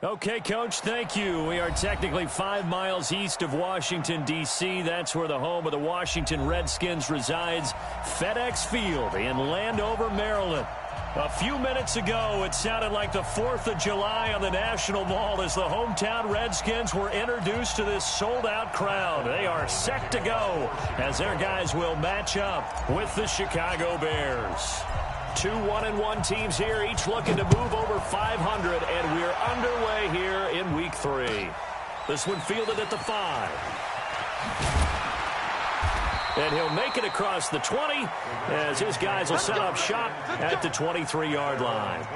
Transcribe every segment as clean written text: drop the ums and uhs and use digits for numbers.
Okay, Coach, thank you. We are technically 5 miles east of Washington, D.C. That's where the home of the Washington Redskins resides, FedEx Field in Landover, Maryland. A few minutes ago, it sounded like the 4th of July on the National Mall as the hometown Redskins were introduced to this sold-out crowd. They are set to go as their guys will match up with the Chicago Bears. 2 1-1 teams here, each looking to move over 500, and we're underway here in Week 3. This one fielded at the 5. And he'll make it across the 20 as his guys will set up shop at the 23-yard line.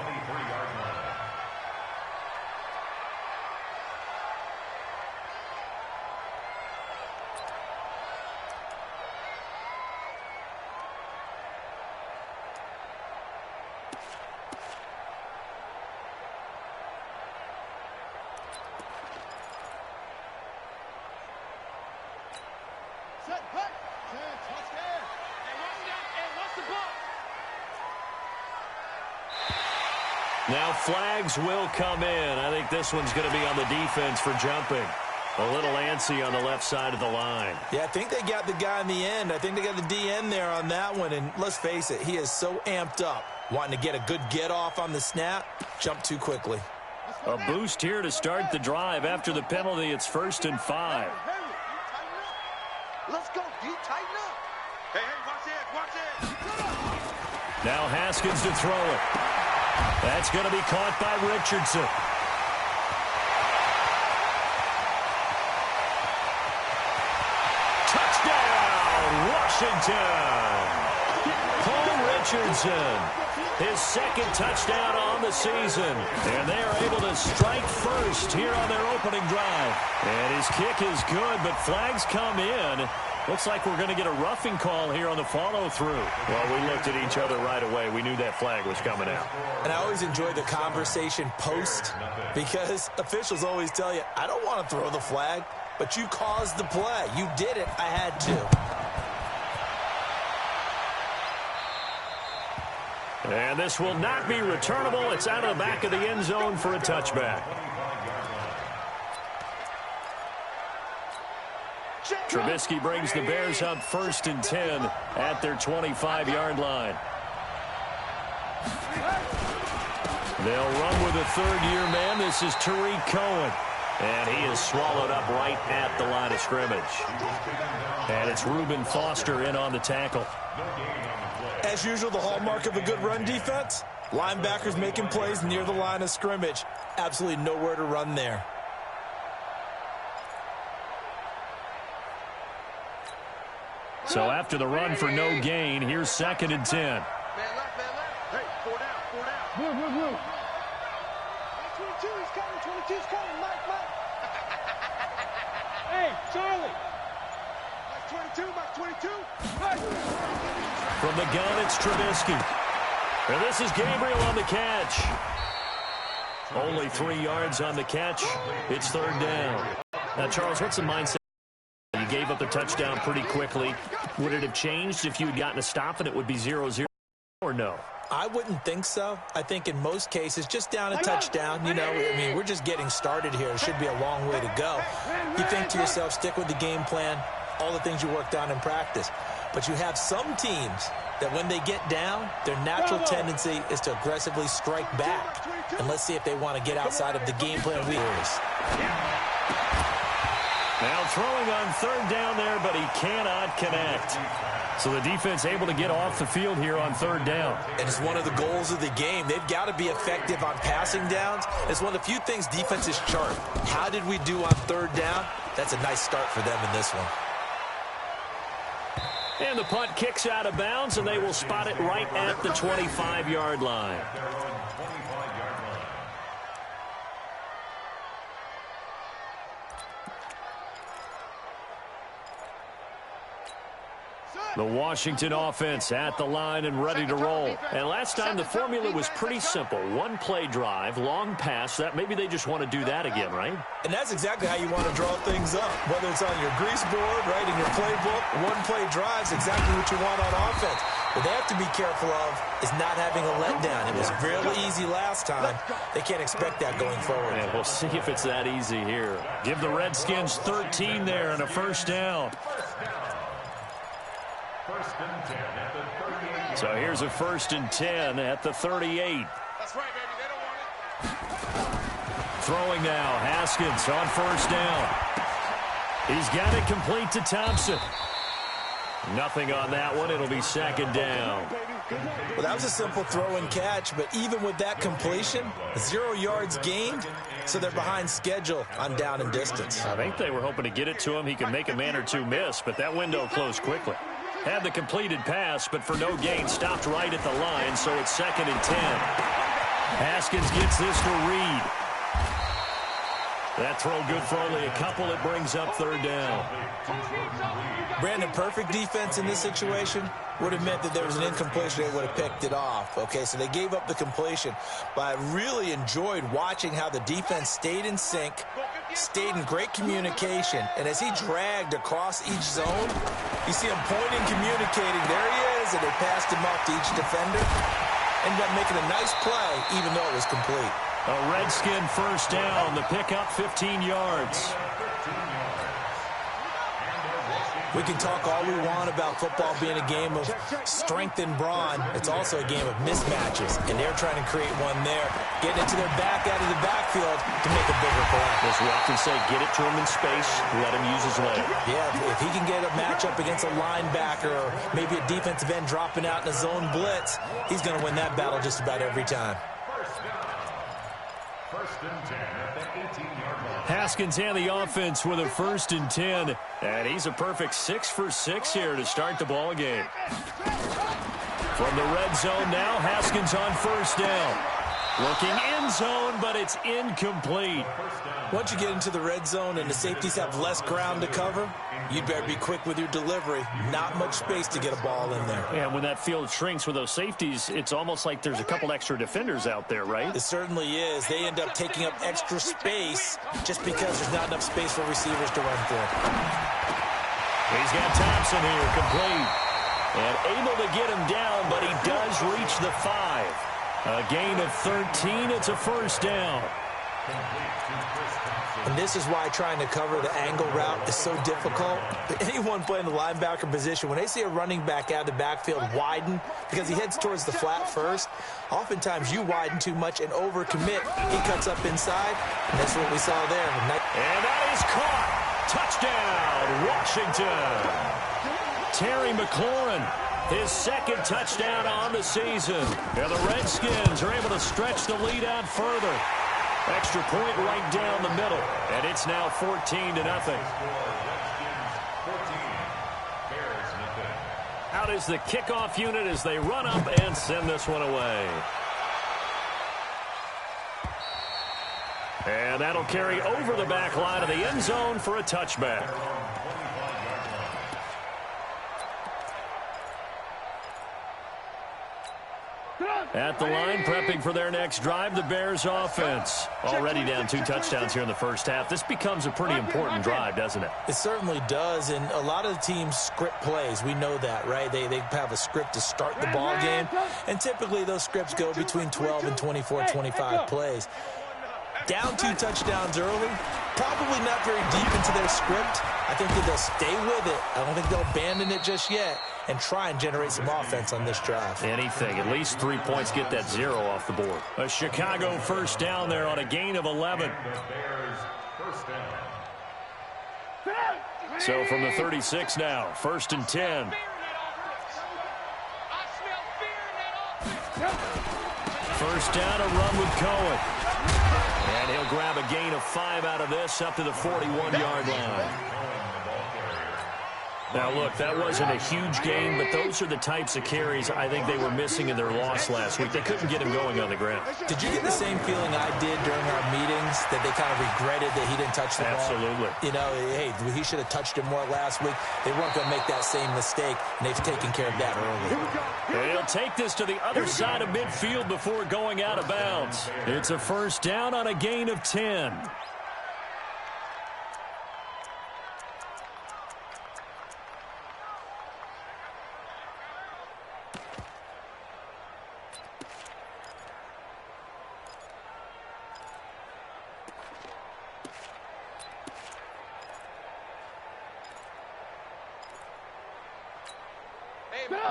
Now flags will come in. I think this one's going to be on the defense for jumping. A little antsy on the left side of the line. Yeah, I think they got the guy in the end. I think they got the DN there on that one. And let's face it, he is so amped up. Wanting to get a good get off on the snap, jump too quickly. A boost here to start the drive. After the penalty, it's 1st and 5. Let's go, D. Tighten up. Hey, watch it. Now Haskins to throw it. That's going to be caught by Richardson. Touchdown, Washington. Paul Richardson, his 2nd touchdown on the season. And they are able to strike first here on their opening drive. And his kick is good, but flags come in. Looks like we're going to get a roughing call here on the follow-through. Well, we looked at each other right away. We knew that flag was coming out. And I always enjoy the conversation post because officials always tell you, I don't want to throw the flag, but you caused the play. You did it. I had to. And this will not be returnable. It's out of the back of the end zone for a touchback. Trubisky brings the Bears up 1st and 10 at their 25-yard line. They'll run with a 3rd-year man. This is Tariq Cohen. And he is swallowed up right at the line of scrimmage. And it's Reuben Foster in on the tackle. As usual, the hallmark of a good run defense, linebackers making plays near the line of scrimmage. Absolutely nowhere to run there. So after the run for no gain, here's 2nd and 10. Man left. Hey, 4 down. Move. 22, he's coming, Mike. Hey, Charlie. Mike 22. From the gun, it's Trubisky. And this is Gabriel on the catch. Only 3 yards on the catch. It's 3rd down. Now, Charles, what's the mindset? You gave up the touchdown pretty quickly. Would it have changed if you had gotten a stop and it would be 0-0 or no? I wouldn't think so. I think in most cases, just down a touchdown, we're just getting started here. It should be a long way to go. You think to yourself, stick with the game plan, all the things you worked on in practice. But you have some teams that when they get down, their natural tendency is to aggressively strike back. And let's see if they want to get outside of the game plan we use. Now throwing on 3rd down there, but he cannot connect. So the defense able to get off the field here on 3rd down. And it's one of the goals of the game. They've got to be effective on passing downs. It's one of the few things defenses chart. How did we do on 3rd down? That's a nice start for them in this one. And the punt kicks out of bounds, and they will spot it right at the 25-yard line. The Washington offense at the line and ready to roll. And last time the formula was pretty simple. One play drive, long pass. That maybe they just want to do that again, right? And that's exactly how you want to draw things up. Whether it's on your grease board, right, in your playbook, one play drives exactly what you want on offense. What they have to be careful of is not having a letdown. It was really easy last time. They can't expect that going forward. And we'll see if it's that easy here. Give the Redskins 13 there and a first down. So here's a 1st and 10 at the 38. That's right, baby. They don't want it. Throwing now, Haskins on 1st down. He's got it complete to Thompson. Nothing on that one. It'll be 2nd down. Well, that was a simple throw and catch, but even with that completion, 0 yards gained, so they're behind schedule on down and distance. I think they were hoping to get it to him. He could make a man or two miss, but that window closed quickly. Had the completed pass, but for no gain, stopped right at the line, so it's 2nd and 10. Haskins gets this to Reed. That throw good for only a couple. It brings up 3rd down. Brandon, perfect defense in this situation would have meant that there was an incompletion. They would have picked it off. Okay, so they gave up the completion. But I really enjoyed watching how the defense stayed in sync, stayed in great communication. And as he dragged across each zone, you see him pointing, communicating. There he is, and they passed him off to each defender. Ended up making a nice play, even though it was complete. A Redskin 1st down. The pickup 15 yards. We can talk all we want about football being a game of strength and brawn. It's also a game of mismatches, and they're trying to create one there. Getting it to their back out of the backfield to make a bigger play. As we often say, get it to him in space, let him use his leg. Yeah, if he can get a matchup against a linebacker or maybe a defensive end dropping out in a zone blitz, he's going to win that battle just about every time. Haskins and the offense with a 1st and 10. And he's a perfect 6 for 6 here to start the ball game. From the red zone now, Haskins on 1st down. Looking end zone, but it's incomplete. Once you get into the red zone and the safeties have less ground to cover, you'd better be quick with your delivery. Not much space to get a ball in there. And when that field shrinks with those safeties, it's almost like there's a couple extra defenders out there, right? It certainly is. They end up taking up extra space just because there's not enough space for receivers to run through. He's got Thompson here, complete. And able to get him down, but he does reach the 5. A gain of 13. It's a 1st down. And this is why trying to cover the angle route is so difficult. Anyone playing the linebacker position, when they see a running back out of the backfield widen because he heads towards the flat first, oftentimes you widen too much and overcommit. He cuts up inside, and that's what we saw there. And that is caught. Touchdown, Washington. Terry McLaurin, his 2nd touchdown on the season. And the Redskins are able to stretch the lead out further. Extra point right down the middle. And it's now 14-0. Out is the kickoff unit as they run up and send this one away. And that'll carry over the back line of the end zone for a touchback. At the line, prepping for their next drive, the Bears offense. Already down 2 touchdowns here in the first half. This becomes a pretty important drive, doesn't it? It certainly does, and a lot of the teams script plays. We know that, right? They have a script to start the ball game, and typically those scripts go between 12 and 24, 25 plays. Down 2 touchdowns early, probably not very deep into their script. I think that they'll stay with it. I don't think they'll abandon it just yet and try and generate some offense on this drive. Anything. At least 3 points, get that 0 off the board. A Chicago 1st down there on a gain of 11. So from the 36 now, 1st and 10. First down, a run with Cohen. And he'll grab a gain of 5 out of this up to the 41-yard line. Now, look, that wasn't a huge game, but those are the types of carries I think they were missing in their loss last week. They couldn't get him going on the ground. Did you get the same feeling I did during our meetings, that they kind of regretted that he didn't touch the ball? Absolutely. You know, hey, he should have touched it more last week. They weren't going to make that same mistake, and they've taken care of that early. He'll take this to the other side of midfield before going out of bounds. It's a first down on a gain of 10.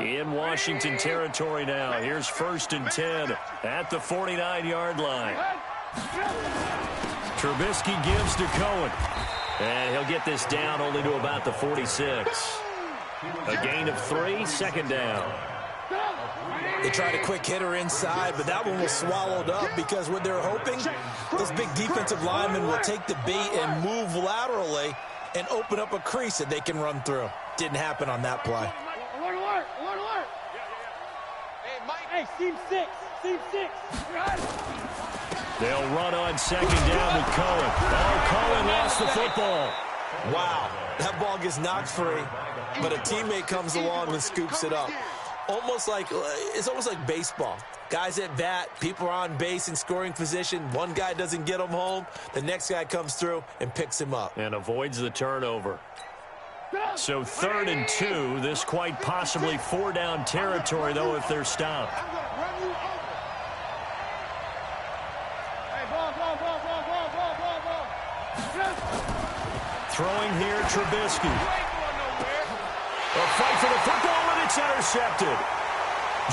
In Washington territory now. Here's first and 10 at the 49-yard line. Trubisky gives to Cohen. And he'll get this down only to about the 46. A gain of 3, second down. They tried a quick hitter inside, but that one was swallowed up because what they're hoping, those big defensive linemen will take the bait and move laterally and open up a crease that they can run through. Didn't happen on that play. Hey, seam 6. They'll run on second down with Cohen. Oh, Cohen lost the football. Wow, that ball gets knocked free, but a teammate comes along and scoops it up. It's almost like baseball. Guys at bat, people are on base in scoring position. One guy doesn't get him home. The next guy comes through and picks him up. And avoids the turnover. So 3rd and 2, this quite possibly 4-down territory, though, if they're stopped. Throwing here, Trubisky. A fight for the football, and it's intercepted.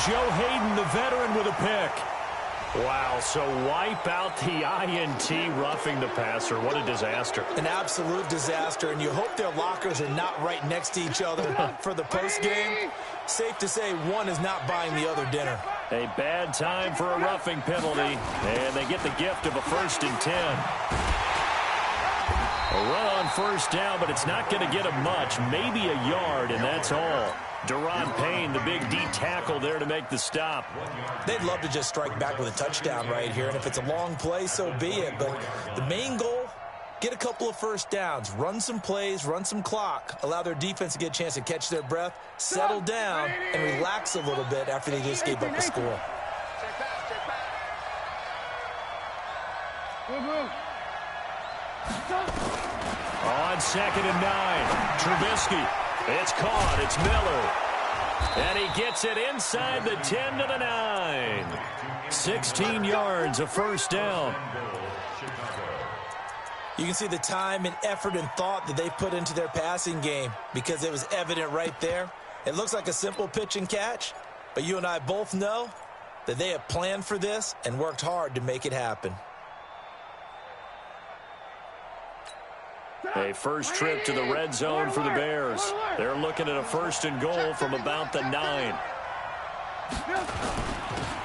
Joe Hayden, the veteran, with a pick. Wow, so wipe out the INT, roughing the passer. What a disaster. An absolute disaster, and you hope their lockers are not right next to each other for the postgame. Safe to say one is not buying the other dinner. A bad time for a roughing penalty, and they get the gift of a 1st and 10. A run on first down, but it's not going to get them much. Maybe a yard, and that's all. Deron Payne, the big D tackle there to make the stop. They'd love to just strike back with a touchdown right here, and if it's a long play, so be it. But the main goal, get a couple of first downs, run some plays, run some clock, allow their defense to get a chance to catch their breath, settle down, and relax a little bit after they just gave up a score. On 2nd and 9, Trubisky. It's caught. It's Miller. And he gets it inside the 10 to the 9. 16 yards, a first down. You can see the time and effort and thought that they put into their passing game because it was evident right there. It looks like a simple pitch and catch, but you and I both know that they have planned for this and worked hard to make it happen. A first trip to the red zone for the Bears. They're looking at a 1st and goal from about the 9.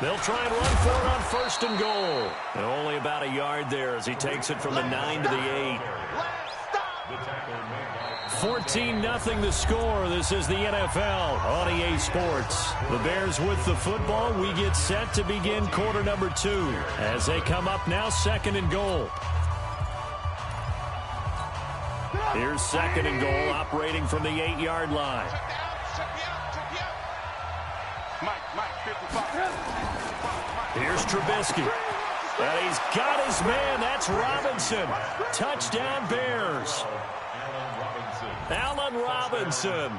They'll try and run for it on 1st and goal. And only about a yard there as he takes it from the 9 to the 8. 14-0 the score. This is the NFL on EA Sports. The Bears with the football. We get set to begin quarter number 2 as they come up now 2nd and goal. Here's 2nd and goal, operating from the 8-yard line. Here's Trubisky. And he's got his man. That's Robinson. Touchdown, Bears. Allen Robinson,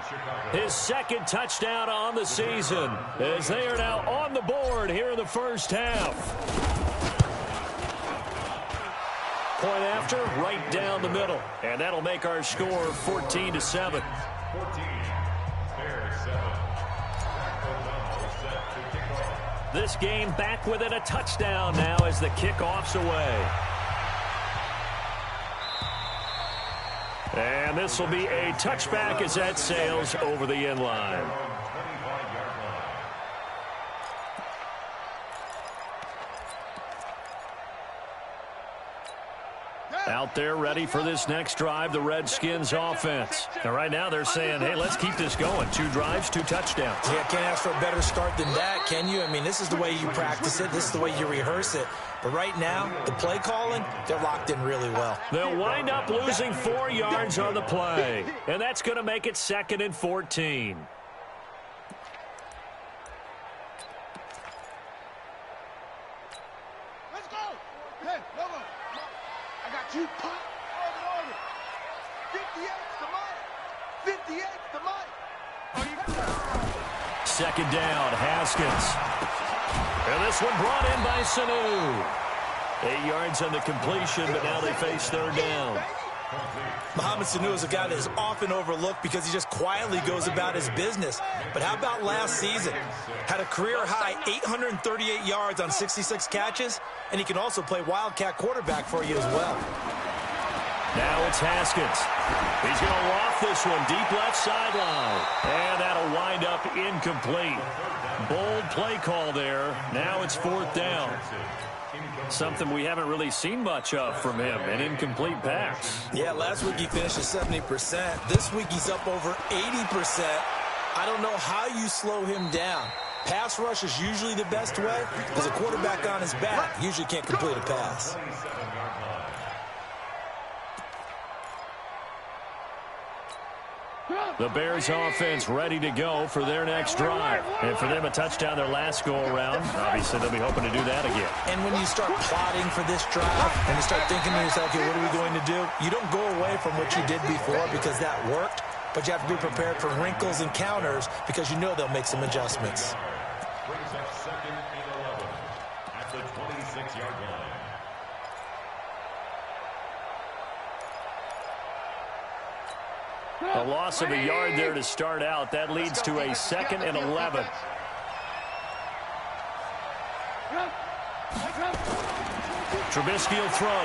his 2nd touchdown on the season, as they are now on the board here in the first half. Point after, right down the middle. And that'll make our score 14-7. This game back within a touchdown now as the kickoff's away. And this will be a touchback as that sails over the end line. Out out there ready for this next drive, the Redskins offense. And right now they're saying, hey, let's keep this going. 2 drives, 2 touchdowns. Yeah, can't ask for a better start than that, can you? I mean, this is the way you practice it. This is the way you rehearse it. But right now, the play calling, they're locked in really well. They'll wind up losing 4 yards on the play. And that's going to make it 2nd and 14. Let's go. Hey, no, no. I got you. Order. 58's the money. 58's the money. 2nd down, Haskins. And this one brought in by Sanu. 8 yards on the completion, but now they face 3rd down. Mohamed Sanu is a guy that is often overlooked because he just quietly goes about his business. But how about last season? Had a career-high 838 yards on 66 catches, and he can also play Wildcat quarterback for you as well. Now it's Haskins. He's going to loft this one deep left sideline. And that'll wind up incomplete. Bold play call there. Now it's 4th down. Something we haven't really seen much of from him, an incomplete pass. Yeah, last week he finished at 70%. This week he's up over 80%. I don't know how you slow him down. Pass rush is usually the best way because a quarterback on his back usually can't complete a pass. The Bears offense ready to go for their next drive. And for them, a touchdown their last go-around. Obviously, they'll be hoping to do that again. And when you start plotting for this drive and you start thinking to yourself, okay, what are we going to do? You don't go away from what you did before because that worked, but you have to be prepared for wrinkles and counters because you know they'll make some adjustments. Brings up 2nd and 11 at the 26-yard line. A loss of a yard there to start out. That leads to a 2nd and 11. Trubisky will throw.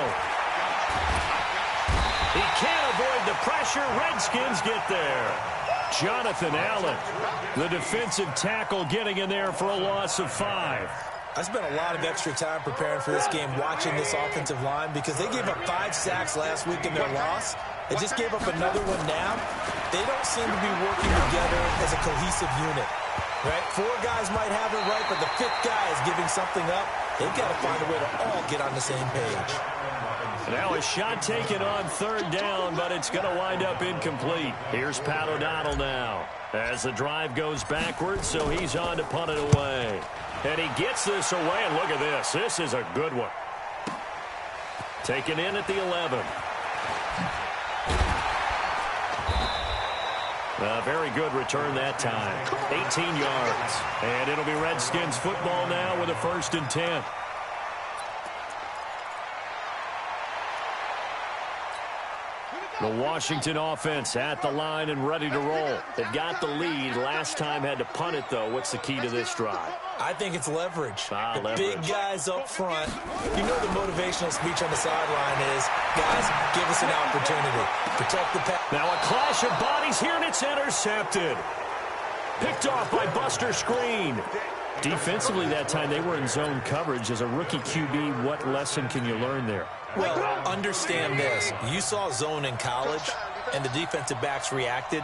He can't avoid the pressure. Redskins get there. Jonathan Allen, the defensive tackle, getting in there for a loss of 5. I spent a lot of extra time preparing for this game watching this offensive line because they gave up 5 sacks last week in their loss. They just gave up another one now. They don't seem to be working together as a cohesive unit, right? 4 guys might have it right, but the 5th guy is giving something up. They've got to find a way to all get on the same page. Now a shot taken on 3rd down, but it's going to wind up incomplete. Here's Pat O'Donnell now as the drive goes backwards, so he's on to punt it away. And he gets this away, and look at this. This is a good one. Taken in at the 11. A very good return that time. 18 yards. And it'll be Redskins football now with a 1st and 10. The Washington offense at the line and ready to roll. They've got the lead. Last time had to punt it, though. What's the key to this drive? I think it's leverage. Leverage. Big guys up front. You know the motivational speech on the sideline is, guys, give us an opportunity. Protect the pass. Now a clash of bodies here, and it's intercepted. Picked off by Buster Screen. Defensively that time, they were in zone coverage. As a rookie QB, what lesson can you learn there? Well, understand this. You saw zone in college, and the defensive backs reacted,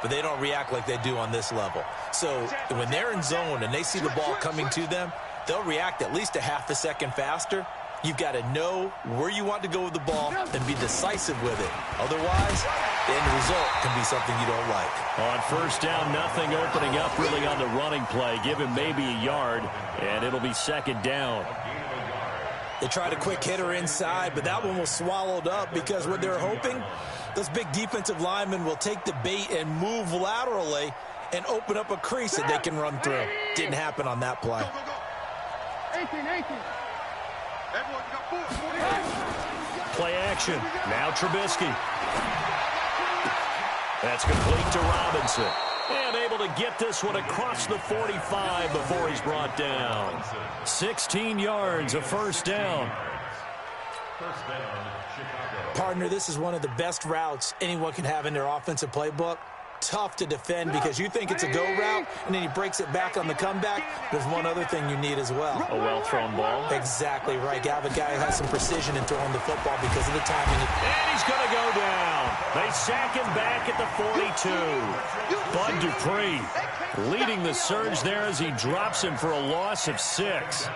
but they don't react like they do on this level. So when they're in zone and they see the ball coming to them, they'll react at least a half a second faster. You've got to know where you want to go with the ball and be decisive with it. Otherwise, the end result can be something you don't like. On 1st down, nothing opening up really on the running play. Give him maybe a yard, and it'll be 2nd down. They tried a quick hitter inside, but that one was swallowed up because what they're hoping, those big defensive linemen will take the bait and move laterally and open up a crease that they can run through. Didn't happen on that play. 18. Everyone, you got 4. Play action. Now Trubisky. That's complete to Robinson. And able to get this one across the 45 before he's brought down. 16 yards, a 1st down. Partner, this is one of the best routes anyone can have in their offensive playbook. tough to defend because you think it's a go route, and then he breaks it back on the comeback. There's one other thing you need as well. A well-thrown ball. Exactly right. You have a guy who has some precision in throwing the football because of the timing. And he's going to go down. They sack him back at the 42. Bud Dupree leading the surge there as he drops him for a loss of 6.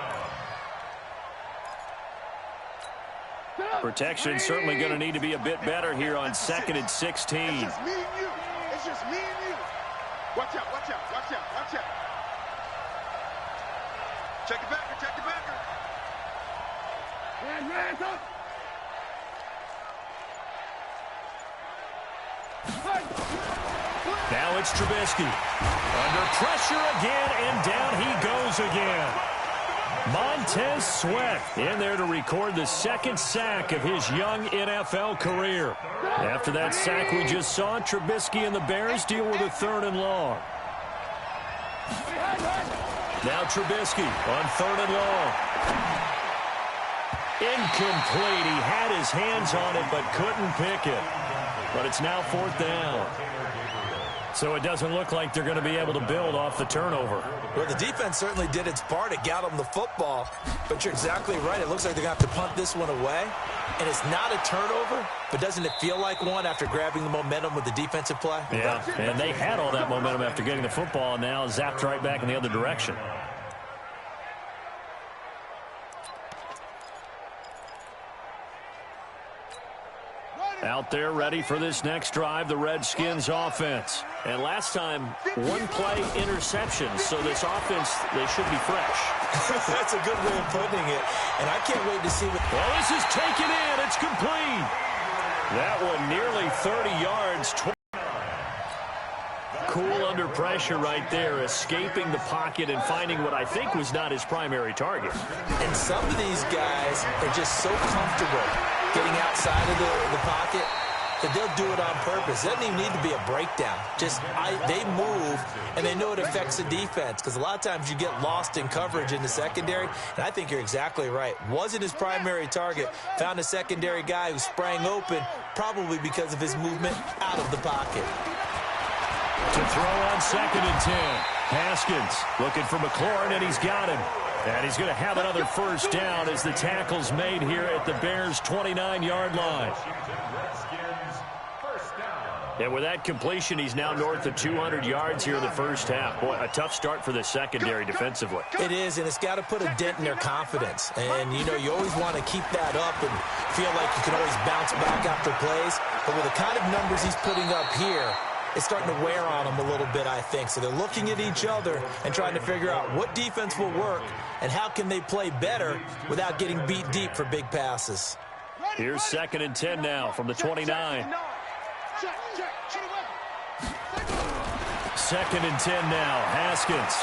Protection certainly going to need to be a bit better here on 2nd and 16. It's just me and you. It's just me and you. Watch out, watch out, watch out, watch out. Check the backer, check the backer. Hands up. Now it's Trubisky. Under pressure again, and down he goes again. Montez Sweat in there to record the 2nd sack of his young NFL career. After that sack we just saw, Trubisky and the Bears deal with a 3rd and long. Now Trubisky on 3rd and long. Incomplete. He had his hands on it but couldn't pick it. But it's now 4th down. So it doesn't look like they're going to be able to build off the turnover. Well, the defense certainly did its part. It got them the football. But you're exactly right. It looks like they're going to have to punt this one away. And it's not a turnover, but doesn't it feel like one after grabbing the momentum with the defensive play? Yeah, and they had all that momentum after getting the football, and now zapped right back in the other direction. Out there ready for this next drive, the Redskins offense. And last time, 1 play interception, so this offense, they should be fresh. That's a good way of putting it. And I can't wait to see what... Well, this is taken in. It's complete. That one nearly 30 yards. Cool under pressure right there, escaping the pocket and finding what I think was not his primary target. And some of these guys are just so comfortable getting outside of the pocket that they'll do it on purpose. It doesn't even need to be a breakdown. Just they move, and they know it affects the defense because a lot of times you get lost in coverage in the secondary, and I think you're exactly right. Wasn't his primary target. Found a secondary guy who sprang open, probably because of his movement out of the pocket. To throw on 2nd and 10. Haskins looking for McLaurin, and he's got him. And he's going to have another 1st down as the tackle's made here at the Bears' 29-yard line. And with that completion, he's now north of 200 yards here in the 1st half. Boy, a tough start for the secondary defensively. It is, and it's got to put a dent in their confidence. And, you know, you always want to keep that up and feel like you can always bounce back after plays. But with the kind of numbers he's putting up here, it's starting to wear on them a little bit, I think. So they're looking at each other and trying to figure out what defense will work and how can they play better without getting beat deep for big passes. Here's 2nd and 10 now from the 29. 2nd and 10 now. Haskins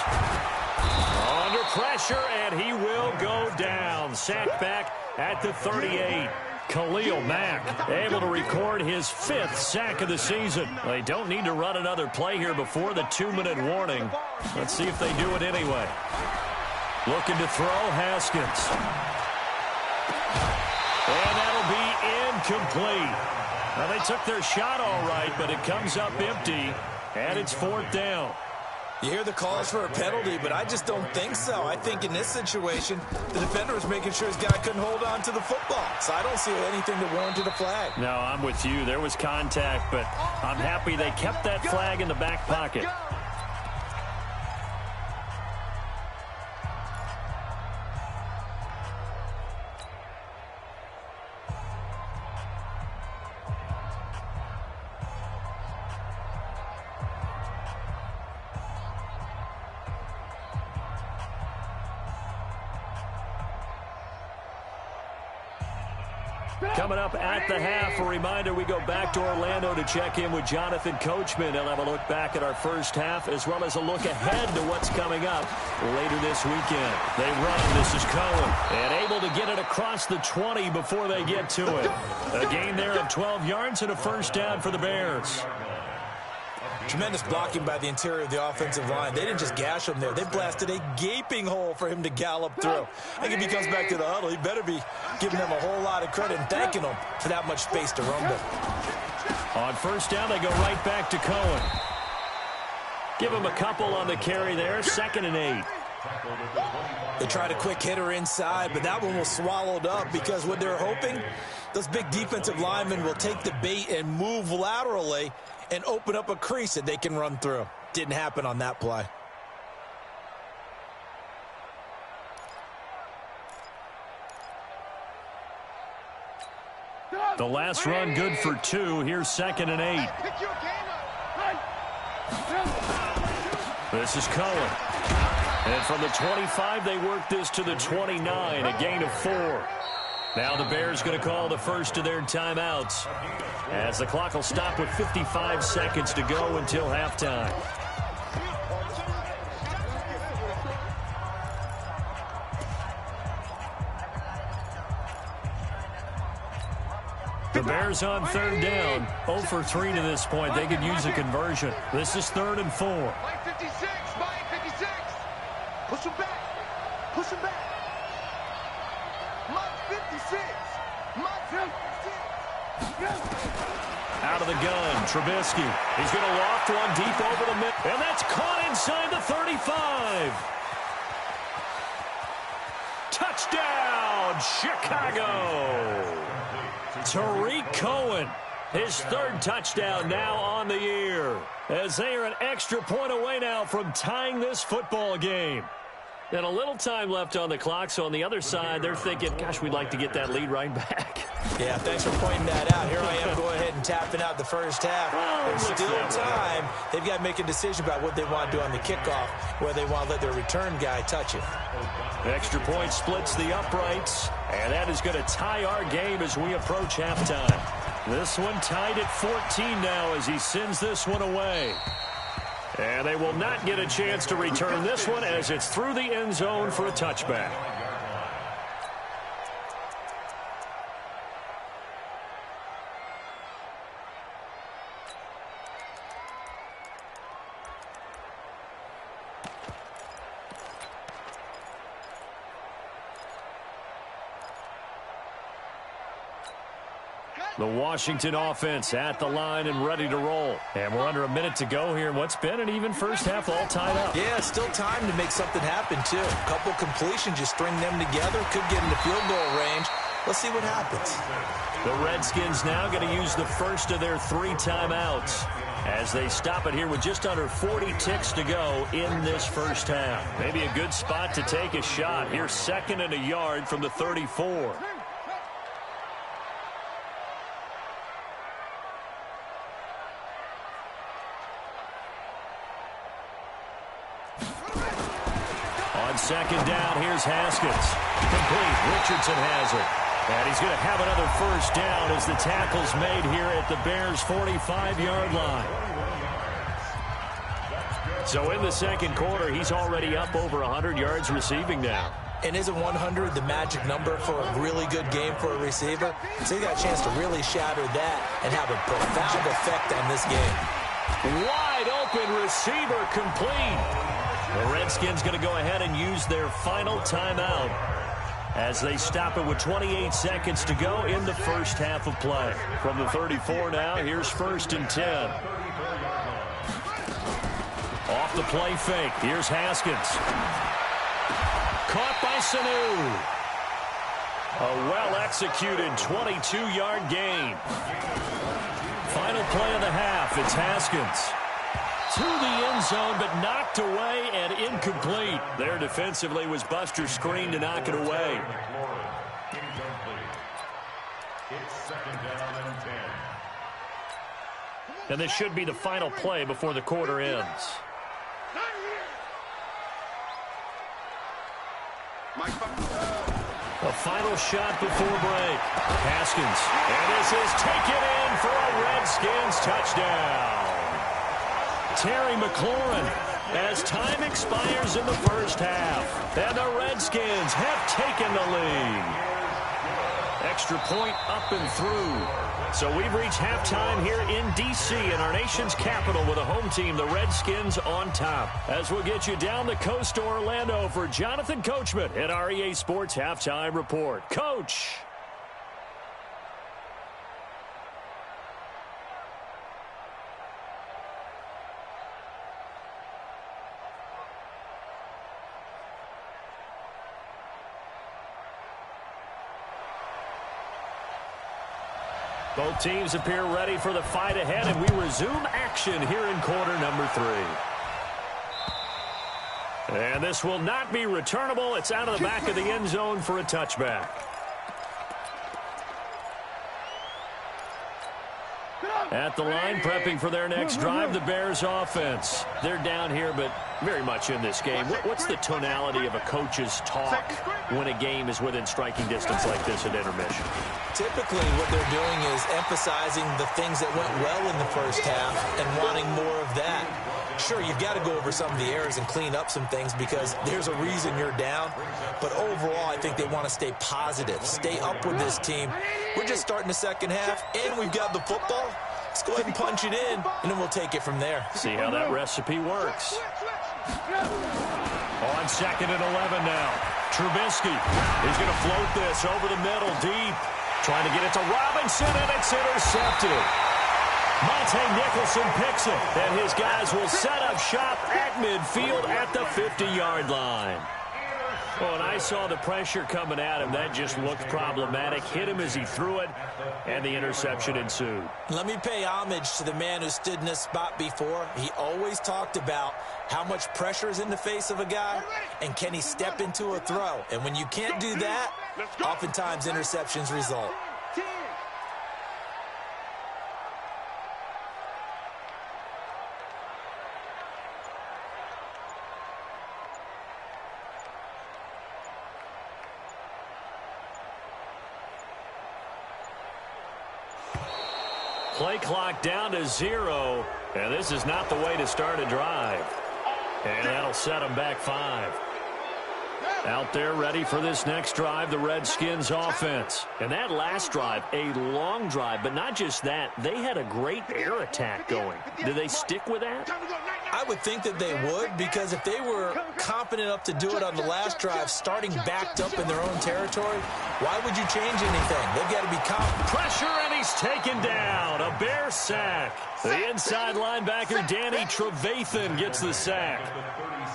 under pressure, and he will go down. Sacked back at the 38. Khalil Mack able to record his 5th sack of the season. They don't need to run another play here before the 2-minute warning. Let's see if they do it anyway. Looking to throw, Haskins. And that'll be incomplete. Now, they took their shot all right, but it comes up empty, and it's 4th down. You hear the calls for a penalty, but I just don't think so. I think in this situation, the defender was making sure his guy couldn't hold on to the football. So I don't see anything that warranted a flag. No, I'm with you. There was contact, but I'm happy they kept that flag in the back pocket. Coming up at the half, a reminder, we go back to Orlando to check in with Jonathan Coachman. He'll have a look back at our 1st half as well as a look ahead to what's coming up later this weekend. They run. This is Cohen. And able to get it across the 20 before they get to it. A gain there of 12 yards and a 1st down for the Bears. Tremendous blocking by the interior of the offensive line. They didn't just gash him there. They blasted a gaping hole for him to gallop through. I think if he comes back to the huddle, he better be giving them a whole lot of credit and thanking them for that much space to rumble. On 1st down, they go right back to Cohen. Give him a couple on the carry there. 2nd and 8. They tried a quick hitter inside, but that one was swallowed up because what they're hoping, those big defensive linemen will take the bait and move laterally and open up a crease that they can run through. Didn't happen on that play. The last run good for 2. Here's 2nd and 8. This is Cohen. And from the 25, they work this to the 29, a gain of 4. Now the Bears going to call the first of their timeouts, as the clock will stop with 55 seconds to go until halftime. The Bears on 3rd down, 0 for 3 to this point. They could use a conversion. This is 3rd and 4. Mike 56, Mike 56. Push him back. Push him back. Mike 56. Mike 56. Out of the gun, Trubisky. He's going to loft one deep over the middle. And that's caught inside the 35. Touchdown, Chicago. Tariq Cohen, his 3rd touchdown now on the year, as they are an extra point away now from tying this football game. And a little time left on the clock, so on the other side, they're thinking, gosh, we'd like to get that lead right back. Yeah, thanks for pointing that out. Here I am going ahead and tapping out the first half. There's still time. They've got to make a decision about what they want to do on the kickoff, whether they want to let their return guy touch it. Extra point splits the uprights, and that is going to tie our game as we approach halftime. This one tied at 14 now as he sends this one away. And they will not get a chance to return this one as it's through the end zone for a touchback. The Washington offense at the line and ready to roll. And we're under a minute to go here in what's been an even first half, all tied up. Yeah, still time to make something happen, too. A couple completions, just string them together. Could get into field goal range. Let's see what happens. The Redskins now going to use the first of their 3 timeouts as they stop it here with just under 40 ticks to go in this first half. Maybe a good spot to take a shot. Here's 2nd and a yard from the 34. On 2nd down, here's Haskins. Complete. Richardson has it. And he's going to have another first down as the tackle's made here at the Bears' 45-yard line. So in the second quarter, he's already up over 100 yards receiving now. And isn't 100 the magic number for a really good game for a receiver? So he got a chance to really shatter that and have a profound effect on this game. Wide open receiver complete. The Redskins going to go ahead and use their final timeout as they stop it with 28 seconds to go in the first half of play. From the 34 now, here's 1st and 10. Off the play fake, here's Haskins. Caught by Sanu. A well-executed 22-yard gain. Final play of the half, it's Haskins. To the end zone, but knocked away and incomplete. There defensively was Buster's screen to knock it away. It's 2nd down and 10. And this should be the final play before the quarter ends. A final shot before break. Haskins. And this is taken in for a Redskins touchdown. Terry McLaurin as time expires in the first half. And the Redskins have taken the lead. Extra point up and through. So we've reached halftime here in D.C. in our nation's capital with a home team, the Redskins, on top. As we'll get you down the coast to Orlando for Jonathan Coachman at our EA Sports Halftime Report. Coach. Both teams appear ready for the fight ahead, and we resume action here in quarter number 3. And this will not be returnable. It's out of the back of the end zone for a touchback. At the line, prepping for their next drive, the Bears offense. They're down here, but very much in this game. What's the tonality of a coach's talk when a game is within striking distance like this at intermission? Typically, what they're doing is emphasizing the things that went well in the first half and wanting more of that. Sure, you've got to go over some of the errors and clean up some things because there's a reason you're down. But overall, I think they want to stay positive, stay up with this team. We're just starting the second half, and we've got the football. Let's go ahead and punch it in, and then we'll take it from there. See how that recipe works. On 2nd and 11 now. Trubisky is going to float this over the middle deep. Trying to get it to Robinson, and it's intercepted. Monte Nicholson picks it, and his guys will set up shop at midfield at the 50-yard line. Well, and I saw the pressure coming at him. That just looked problematic. Hit him as he threw it, and the interception ensued. Let me pay homage to the man who stood in this spot before. He always talked about how much pressure is in the face of a guy, and can he step into a throw. And when you can't do that, oftentimes interceptions result. Play clock down to 0, and this is not the way to start a drive. And that'll set them back 5. Out there ready for this next drive, the Redskins offense. And that last drive, a long drive, but not just that. They had a great air attack going. Do they stick with that? I would think that they would, because if they were confident enough to do it on the last drive, starting backed up in their own territory, why would you change anything? They've got to be confident. Pressure, and he's taken down. A Bear sack. The inside linebacker, Danny Trevathan, gets the sack.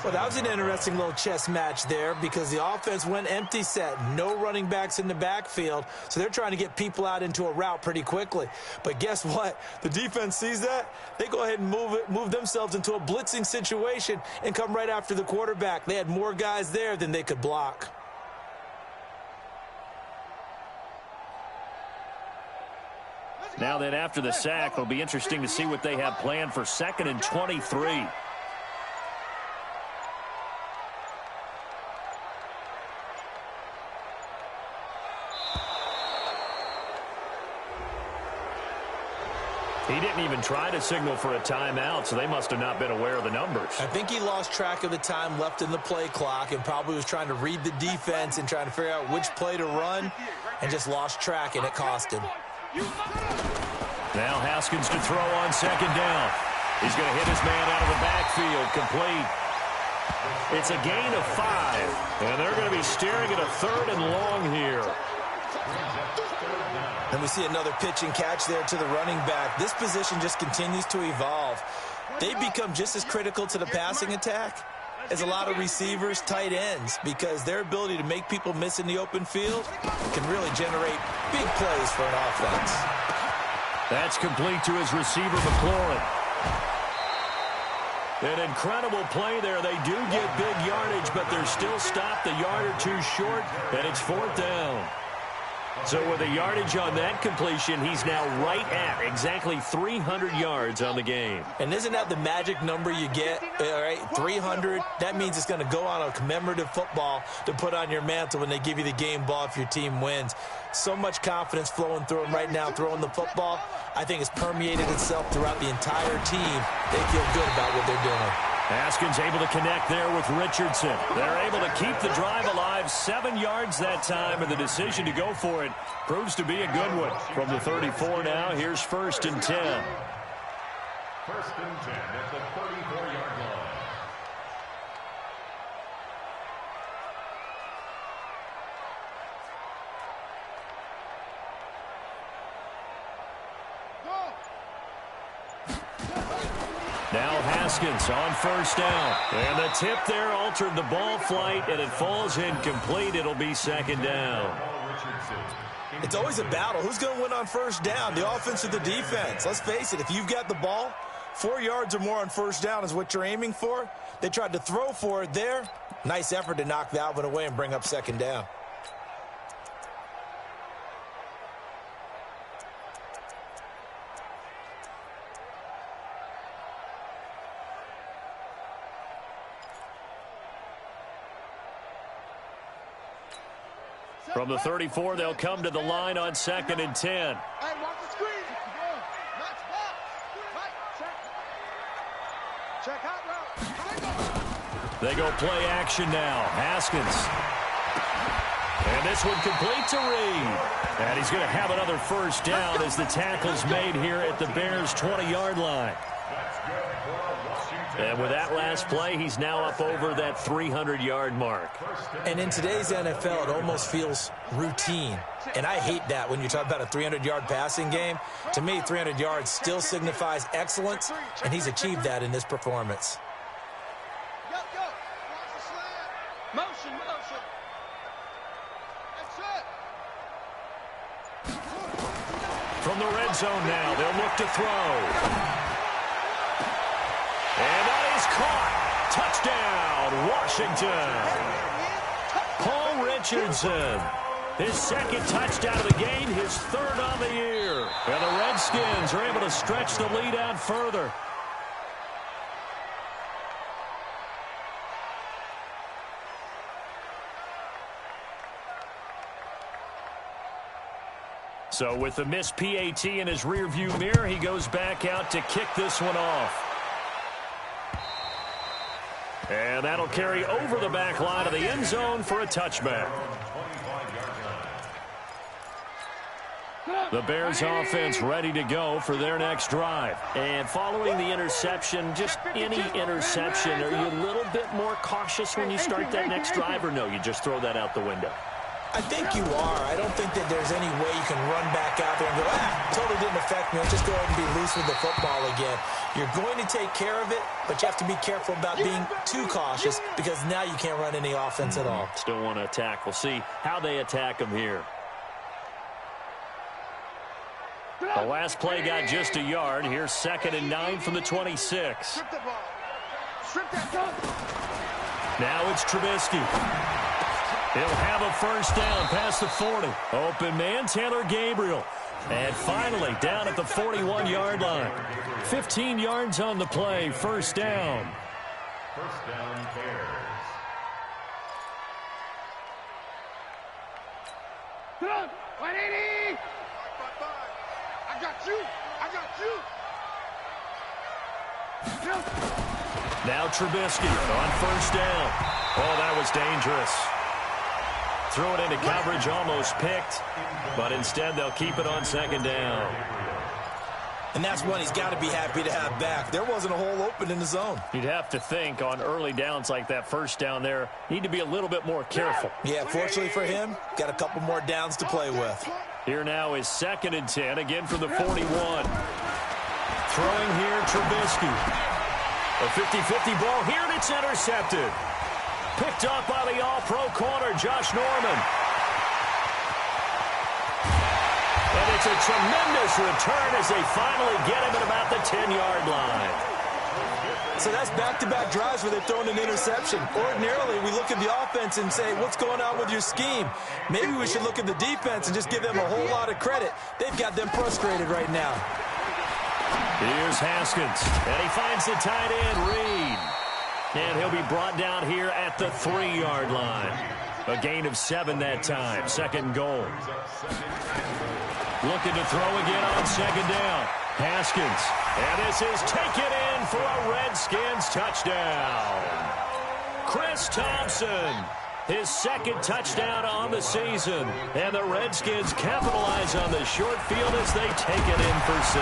Well, that was an interesting little chess match there because the offense went empty set. No running backs in the backfield, so they're trying to get people out into a route pretty quickly. But guess what? The defense sees that. They go ahead and move themselves into a blitzing situation and come right after the quarterback. They had more guys there than they could block. Now then, after the sack, it'll be interesting to see what they have planned for 2nd and 23. He didn't even try to signal for a timeout, so they must have not been aware of the numbers. I think he lost track of the time left in the play clock and probably was trying to read the defense and trying to figure out which play to run and just lost track, and it cost him. Now Haskins to throw on 2nd down. He's going to hit his man out of the backfield, complete. It's a gain of 5, and they're going to be staring at a 3rd and long here. And we see another pitch and catch there to the running back. This position just continues to evolve. They become just as critical to the passing attack as a lot of receivers, tight ends, because their ability to make people miss in the open field can really generate big plays for an offense. That's complete to his receiver, McLaurin. An incredible play there. They do get big yardage, but they're still stopped a yard or two short, and it's 4th down. So with a yardage on that completion, he's now right at exactly 300 yards on the game. And isn't that the magic number you get? All right, 300. That means it's going to go on a commemorative football to put on your mantle when they give you the game ball if your team wins. So much confidence flowing through him right now, throwing the football. I think it's permeated itself throughout the entire team. They feel good about what they're doing. Haskins able to connect there with Richardson. They're able to keep the drive alive. 7 yards that time, and the decision to go for it proves to be a good one. From the 34 now, here's 1st and 10. 1st and 10 at the 34-yard line. Now Haskins on 1st down. And the tip there altered the ball flight, and it falls incomplete. It'll be 2nd down. It's always a battle. Who's going to win on first down, the offense or the defense? Let's face it, if you've got the ball, 4 yards or more on first down is what you're aiming for. They tried to throw for it there. Nice effort to knock that one away and bring up second down. From the 34, they'll come to the line on 2nd and 10. Hey, watch the screen. Check out route. They go play action now. Haskins. And this one complete to Reed. And he's going to have another first down as the tackle's made here at the Bears' 20-yard line. And with that last play, he's now up over that 300-yard mark. And in today's NFL, it almost feels routine. And I hate that when you talk about a 300-yard passing game. To me, 300 yards still signifies excellence, and he's achieved that in this performance. Go. Watch the slant. Motion. That's it. From the red zone now, they'll look to throw. And that is caught. Touchdown, Washington. Paul Richardson. His second touchdown of the game, his third on the year. And the Redskins are able to stretch the lead out further. So with the missed PAT in his rearview mirror, he goes back out to kick this one off. And that'll carry over the back line of the end zone for a touchback. The Bears offense ready to go for their next drive. And following the interception, just any interception, are you a little bit more cautious when you start that next drive, or no, you just throw that out the window? I think you are. I don't think that there's any way you can run back out there and go, totally didn't affect me. Let's just go ahead and be loose with the football again. You're going to take care of it, but you have to be careful about being too cautious because now you can't run any offense at all. Still want to attack. We'll see how they attack them here. The last play got just a yard. Here's 2nd and 9 from the 26. Strip the ball. Strip that ball. Now it's Trubisky. He'll have a first down past the 40. Open man, Taylor Gabriel. And finally, down at the 41-yard line. 15 yards on the play, first down. First down, Bears. Come on, 180. I got you. Now Trubisky on first down. Oh, that was dangerous. Threw it into coverage, almost picked, but instead they'll keep it on 2nd down. And that's one he's got to be happy to have back. There wasn't a hole open in the zone. You'd have to think on early downs like that first down there, need to be a little bit more careful. Yeah, fortunately for him, got a couple more downs to play with. Here now is 2nd and 10, again from the 41. Throwing here, Trubisky. A 50-50 ball here, and it's intercepted. Picked up by the all-pro corner, Josh Norman. And it's a tremendous return as they finally get him at about the 10-yard line. So that's back-to-back drives where they've thrown an interception. Ordinarily, we look at the offense and say, what's going on with your scheme? Maybe we should look at the defense and just give them a whole lot of credit. They've got them frustrated right now. Here's Haskins, and he finds the tight end, Reed. And he'll be brought down here at the 3-yard line. A gain of 7 that time. 2nd goal. Looking to throw again on 2nd down. Haskins. And this is taken in for a Redskins touchdown. Chris Thompson. His 2nd touchdown on the season. And the Redskins capitalize on the short field as they take it in for 6.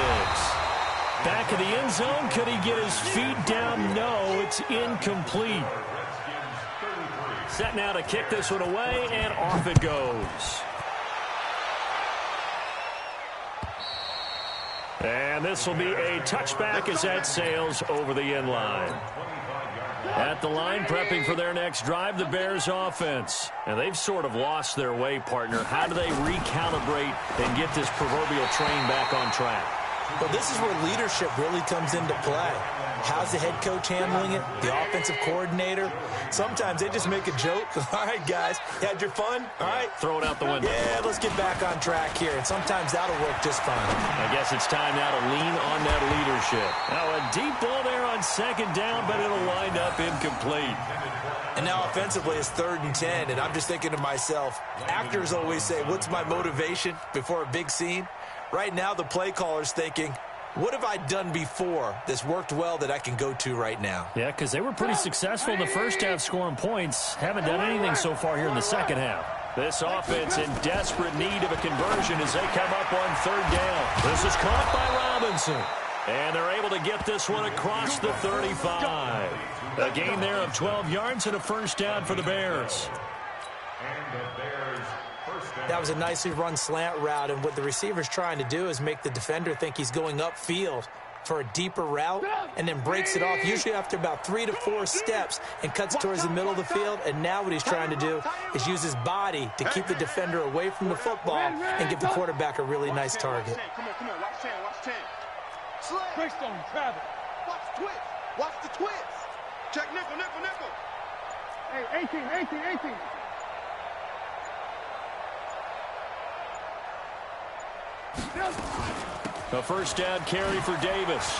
Back of the end zone. Could he get his feet down? No, it's incomplete. Set now to kick this one away, and off it goes. And this will be a touchback as that sails over the end line. At the line, prepping for their next drive, the Bears offense. And they've sort of lost their way, partner. How do they recalibrate and get this proverbial train back on track? Well, this is where leadership really comes into play. How's the head coach handling it? The offensive coordinator? Sometimes they just make a joke. All right, guys, had your fun? All right. Throw it out the window. Yeah, let's get back on track here. And sometimes that'll work just fine. I guess it's time now to lean on that leadership. Now a deep ball there on second down, but it'll wind up incomplete. And now offensively it's 3rd and 10, and I'm just thinking to myself, actors always say, what's my motivation before a big scene? Right now the play caller's thinking, what have I done before that's worked well that I can go to right now? Yeah, because they were pretty successful in the first half scoring points. Haven't done anything so far here in the second half. This offense in desperate need of a conversion as they come up on 3rd down. This is caught by Robinson. And they're able to get this one across the 35. A gain there of 12 yards and a first down for the Bears. That was a nicely run slant route, and what the receiver's trying to do is make the defender think he's going upfield for a deeper route and then breaks it off, usually after about 3 to 4 steps, and cuts towards the middle of the field. And now what he's trying to do is use his body to keep the defender away from the football and give the quarterback a really nice target. Come on, watch 10, watch 10. Twist on him, Travis. Watch the twist. Watch the twist. Check nickel. Hey, 18. A first down carry for Davis.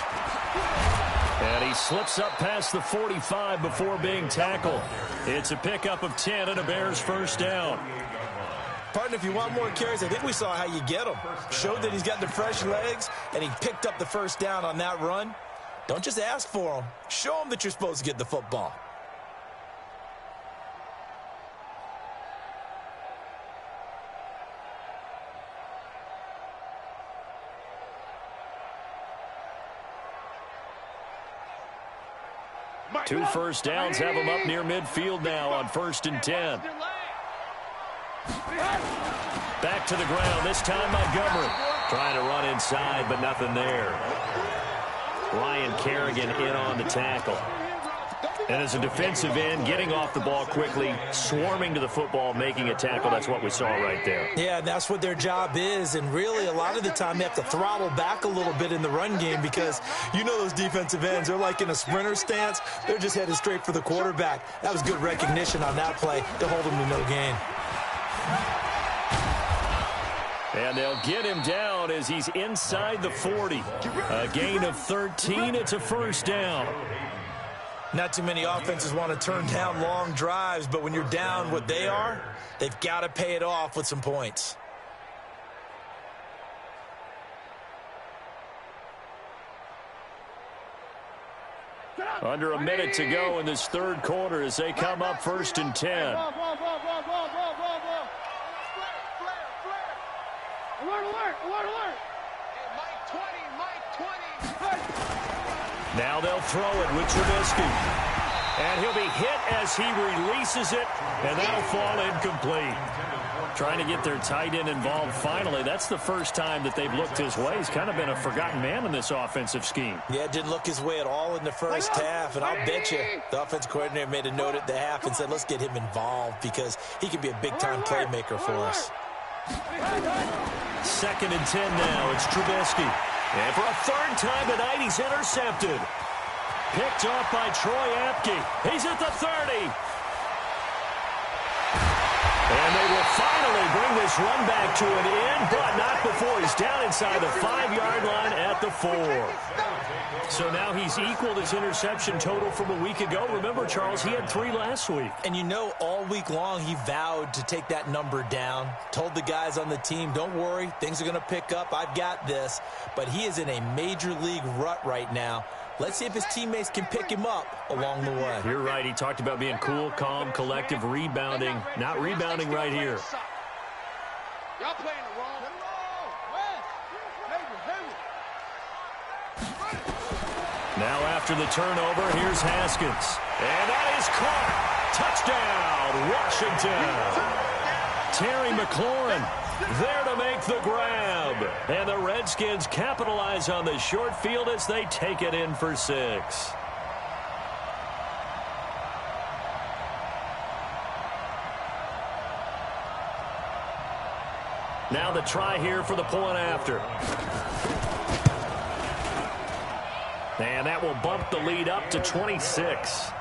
And he slips up past the 45 before being tackled. It's a pickup of 10 and a Bears first down. Partner, if you want more carries, I think we saw how you get them. Showed that he's got the fresh legs, and he picked up the first down on that run. Don't just ask for them. Show them that you're supposed to get the football. Two first downs have them up near midfield now on 1st and 10. Back to the ground, this time Montgomery. Trying to run inside, but nothing there. Ryan Kerrigan in on the tackle. And as a defensive end, getting off the ball quickly, swarming to the football, making a tackle, that's what we saw right there. Yeah, that's what their job is, and really a lot of the time they have to throttle back a little bit in the run game because you know those defensive ends, they're like in a sprinter stance. They're just headed straight for the quarterback. That was good recognition on that play to hold him to no gain. And they'll get him down as he's inside the 40. A gain of 13, it's a first down. Not too many offenses want to turn down long drives, but when you're down what they are, they've got to pay it off with some points. Under a minute to go in this 3rd quarter as they come up 1st and 10. Alert. Mike 20. Now they'll throw it with Trubisky. And he'll be hit as he releases it, and that'll fall incomplete. Trying to get their tight end involved finally. That's the first time that they've looked his way. He's kind of been a forgotten man in this offensive scheme. Yeah, didn't look his way at all in the first half, and I'll bet you the offensive coordinator made a note at the half and said, let's get him involved because he can be a big-time playmaker for us. 2nd and 10 now. It's Trubisky. And for a 3rd time tonight, he's intercepted. Picked off by Troy Apke. He's at the 30. And they will finally bring this run back to an end, but not before he's down inside the 5-yard line at the 4. So now he's equaled his interception total from a week ago. Remember, Charles, he had 3 last week. And you know, all week long he vowed to take that number down. Told the guys on the team, don't worry, things are going to pick up. I've got this. But he is in a major league rut right now. Let's see if his teammates can pick him up along the way. You're right. He talked about being cool, calm, collective, rebounding. Not rebounding right here. Y'all playing the wrong. Now after the turnover, here's Haskins. And that is caught. Touchdown, Washington. Terry McLaurin there to make the grab. And the Redskins capitalize on the short field as they take it in for 6. Now the try here for the point after. And that will bump the lead up to 26.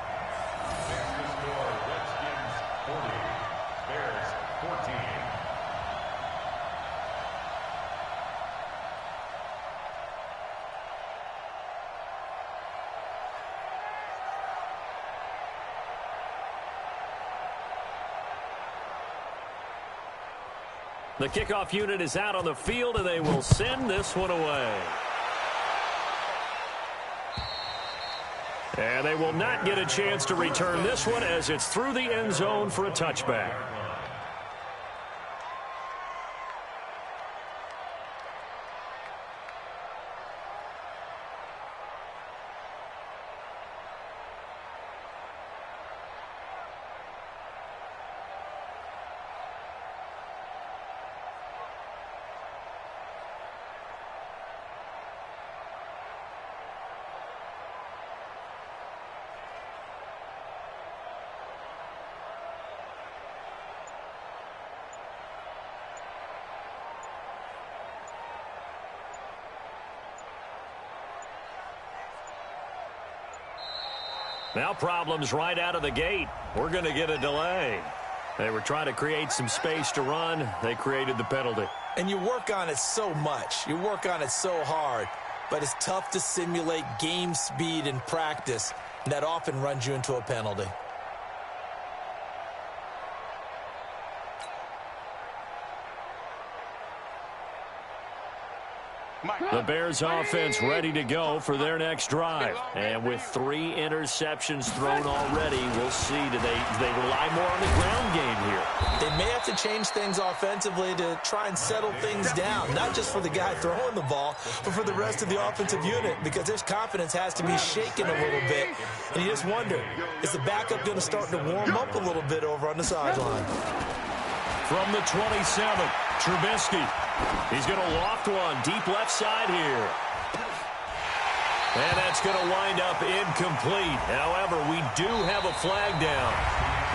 The kickoff unit is out on the field, and they will send this one away. And they will not get a chance to return this one as it's through the end zone for a touchback. Now problems right out of the gate. We're going to get a delay. They were trying to create some space to run. They created the penalty. And you work on it so much. You work on it so hard. But it's tough to simulate game speed in practice. And that often runs you into a penalty. The Bears offense ready to go for their next drive. And with 3 interceptions thrown already, we'll see. Do they rely more on the ground game here? They may have to change things offensively to try and settle things down. Not just for the guy throwing the ball, but for the rest of the offensive unit. Because their confidence has to be shaken a little bit. And you just wonder, is the backup going to start to warm up a little bit over on the sideline? From the 27, Trubisky. He's going to loft one deep left side here. And that's going to wind up incomplete. However, we do have a flag down.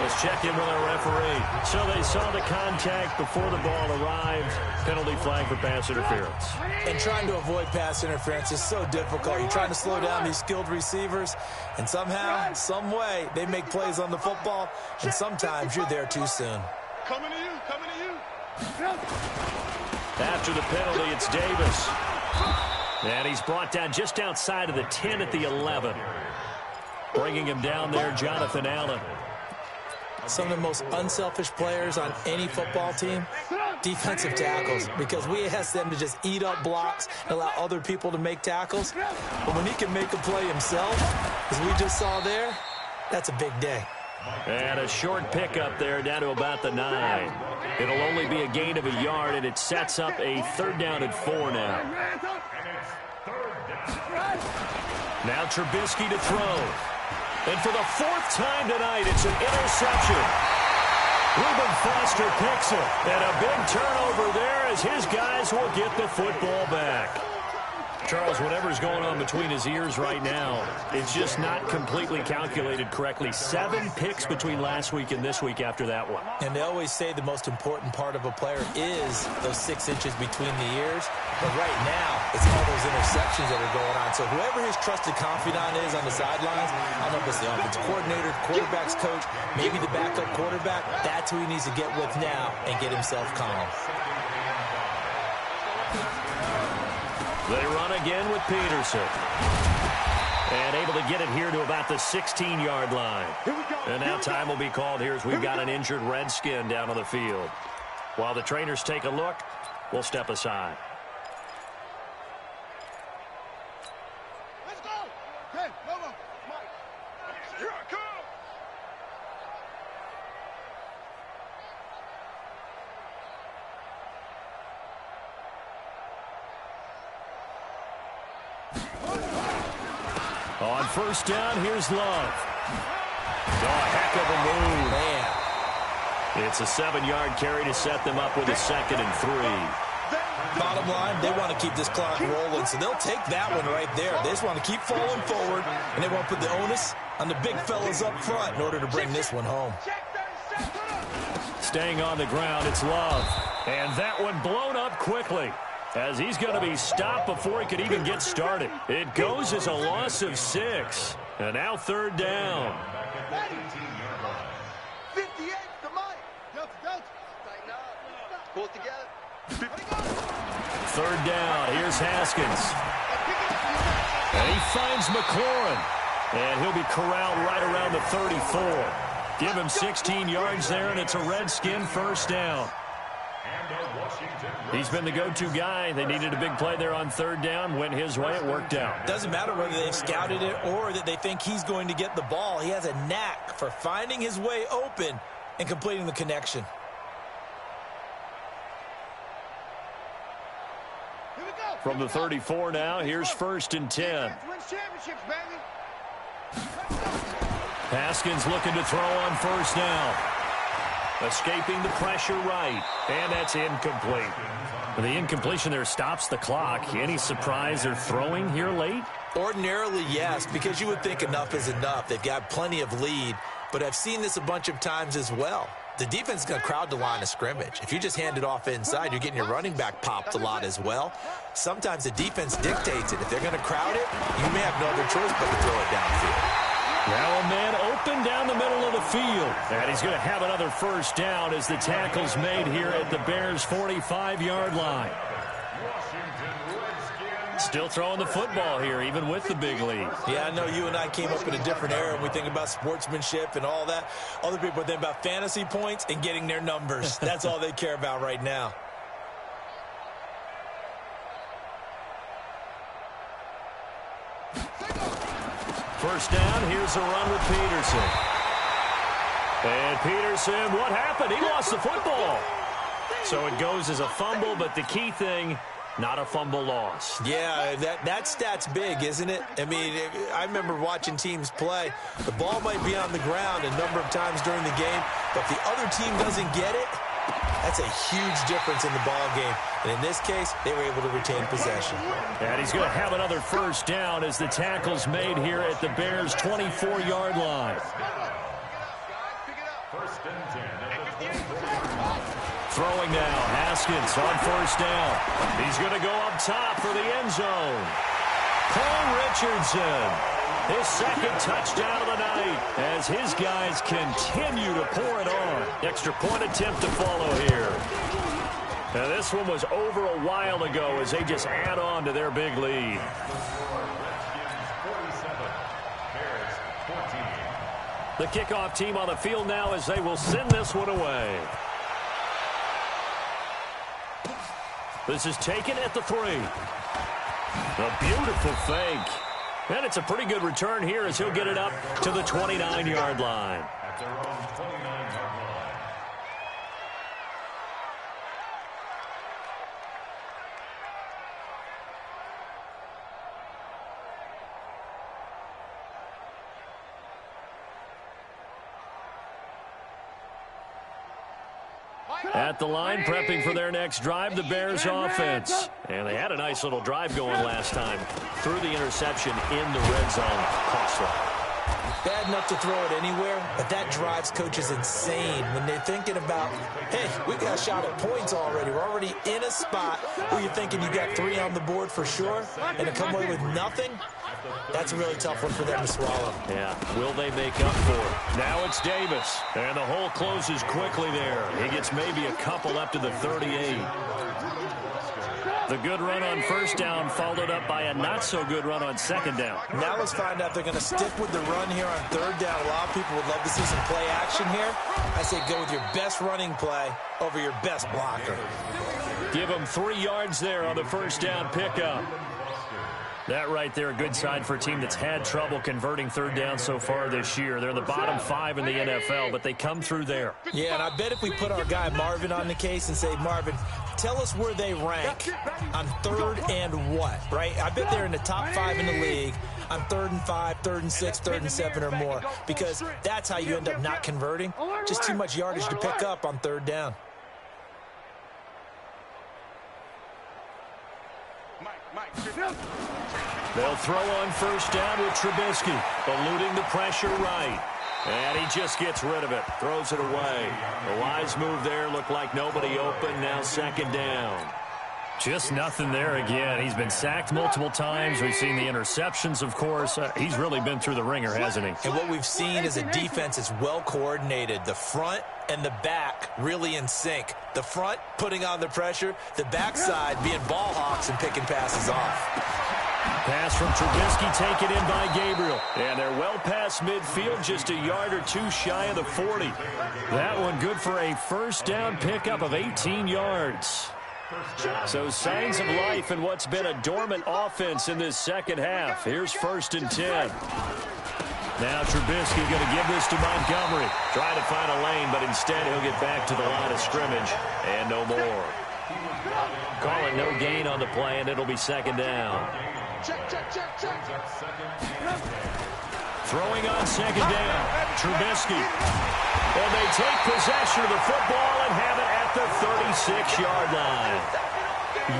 Let's check in with our referee. So they saw the contact before the ball arrived. Penalty flag for pass interference. And trying to avoid pass interference is so difficult. You're trying to slow down these skilled receivers, and somehow, some way, they make plays on the football, and sometimes you're there too soon. Coming to you, coming to you. After the penalty, it's Davis. And he's brought down just outside of the 10 at the 11. Bringing him down there, Jonathan Allen. Some of the most unselfish players on any football team, defensive tackles, because we ask them to just eat up blocks and allow other people to make tackles. But when he can make a play himself, as we just saw there, that's a big day. And a short pickup there down to about the 9. It'll only be a gain of a yard, and it sets up a 3rd down and 4 now. Now Trubisky to throw. And for the 4th time tonight, it's an interception. Reuben Foster picks it. And a big turnover there as his guys will get the football back. Charles, whatever's going on between his ears right now, it's just not completely calculated correctly. 7 picks between last week and this week after that one. And they always say the most important part of a player is those 6 inches between the ears. But right now, it's all those interceptions that are going on. So whoever his trusted confidant is on the sidelines, I don't know if it's the offensive coordinator, quarterback's coach, maybe the backup quarterback, that's who he needs to get with now and get himself calm. They run again with Peterson. And able to get it here to about the 16-yard line. And now time will be called here as we've got an injured Redskin down on the field. While the trainers take a look, we'll step aside. Let's go. Hey, no, Mike. Here I come. On 1st down, here's Love. Oh, a heck of a move. Man. It's a 7-yard carry to set them up with a 2nd and 3. Bottom line, they want to keep this clock rolling, so they'll take that one right there. They just want to keep falling forward, and they want to put the onus on the big fellas up front in order to bring this one home. Staying on the ground, it's Love. And that one blown up quickly, as he's going to be stopped before he could even get started. It goes as a loss of 6. And now third down. 58 to Mike. Tighten up. Pull it together. Third down. Here's Haskins. And he finds McLaurin. And he'll be corralled right around the 34. Give him 16 yards there, and it's a Redskin first down. He's been the go-to guy. They needed a big play there on third down. Went his way. It worked out. Doesn't matter whether they've scouted it or that they think he's going to get the ball. He has a knack for finding his way open and completing the connection. From the 34 now, here's first and 10. Haskins looking to throw on first down. Escaping the pressure right. And that's incomplete. The incompletion there stops the clock. Any surprise they're throwing here late? Ordinarily, yes, because you would think enough is enough. They've got plenty of lead, but I've seen this a bunch of times as well. The defense is going to crowd the line of scrimmage. If you just hand it off inside, you're getting your running back popped a lot as well. Sometimes the defense dictates it. If they're going to crowd it, you may have no other choice but to throw it downfield. Now a man open down the middle of the field. And he's going to have another first down as the tackle's made here at the Bears' 45-yard line. Still throwing the football here, even with the big lead. Yeah, I know you and I came up in a different era and we think about sportsmanship and all that. Other people think about fantasy points and getting their numbers. That's all they care about right now. First down, here's a run with Peterson. And Peterson, what happened? He lost the football. So it goes as a fumble, but the key thing, not a fumble loss. Yeah, that stat's big, isn't it? I mean, I remember watching teams play. The ball might be on the ground a number of times during the game, but if the other team doesn't get it, that's a huge difference in the ball game. And in this case, they were able to retain possession. And he's going to have another first down as the tackle's made here at the Bears' 24-yard line. Throwing now, Haskins on first down. He's going to go up top for the end zone. Paul Richardson, his second touchdown of the night as his guys continue to pour it on. Extra point attempt to follow here. Now this one was over a while ago as they just add on to their big lead. The kickoff team on the field now as they will send this one away. This is taken at the 3. A beautiful fake. And it's a pretty good return here as he'll get it up to the 29-yard line. At their own 29-yard line. At the line, prepping for their next drive, the Bears offense. And they had a nice little drive going last time. Threw the interception in the red zone. Costly. Bad enough to throw it anywhere, but that drives coaches insane when they're thinking about, hey, we got a shot at points already. We're already in a spot where you're thinking you got 3 on the board for sure, and to come away with nothing, that's a really tough one for them to swallow. Yeah, will they make up for it? Now it's Davis, and the hole closes quickly there. He gets maybe a couple up to the 38. The good run on first down followed up by a not-so-good run on second down. Now let's find out if they're going to stick with the run here on third down. A lot of people would love to see some play action here. I say go with your best running play over your best blocker. Give them 3 yards there on the first down pickup. That right there, a good sign for a team that's had trouble converting third down so far this year. They're in the bottom 5 in the NFL, but they come through there. Yeah, and I bet if we put our guy Marvin on the case and say, Marvin, tell us where they rank on third and what, right? I bet they're in the top 5 in the league on 3rd and 5, 3rd and 6, 3rd and 7 or more, because that's how you end up not converting. Just too much yardage to pick up on third down. They'll throw on first down with Trubisky, eluding the pressure right. And he just gets rid of it, throws it away. The wise move there, looked like nobody open, now second down. Just nothing there again. He's been sacked multiple times. We've seen the interceptions, of course. He's really been through the ringer, hasn't he? And what we've seen is a defense that's well coordinated. The front and the back really in sync. The front putting on the pressure, the backside being ball hawks and picking passes off. Pass from Trubisky taken in by Gabriel. And they're well past midfield, just a yard or two shy of the 40. That one good for a first down pickup of 18 yards. So signs of life in what's been a dormant offense in this second half. Here's 1st and 10. Now Trubisky going to give this to Montgomery. Trying to find a lane, but instead he'll get back to the line of scrimmage. And no more. Call it no gain on the play, and it'll be second down. Check. Throwing on second down. Trubisky. And they take possession of the football and have it at the 36-yard line.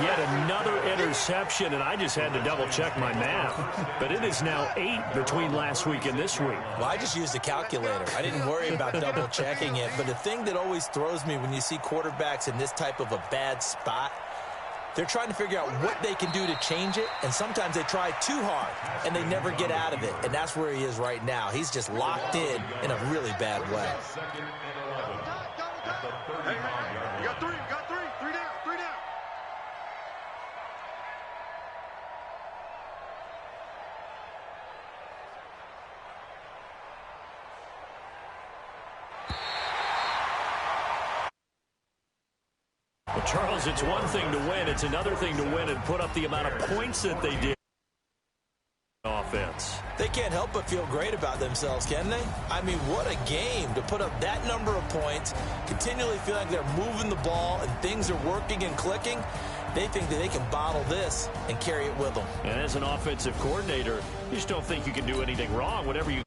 Yet another interception, and I just had to double-check my math. But it is now 8 between last week and this week. Well, I just used a calculator. I didn't worry about double-checking it. But the thing that always throws me when you see quarterbacks in this type of a bad spot, they're trying to figure out what they can do to change it, and sometimes they try too hard, and they never get out of it. And that's where he is right now. He's just locked in a really bad way. Hey, you got three. Three down. Well, Charles, it's one thing to win. It's another thing to win and put up the amount of points that they did. Offense. They can't help but feel great about themselves, can they? I mean, what a game to put up that number of points, continually feel like they're moving the ball and things are working and clicking. They think that they can bottle this and carry it with them. And as an offensive coordinator, you just don't think you can do anything wrong. Whatever you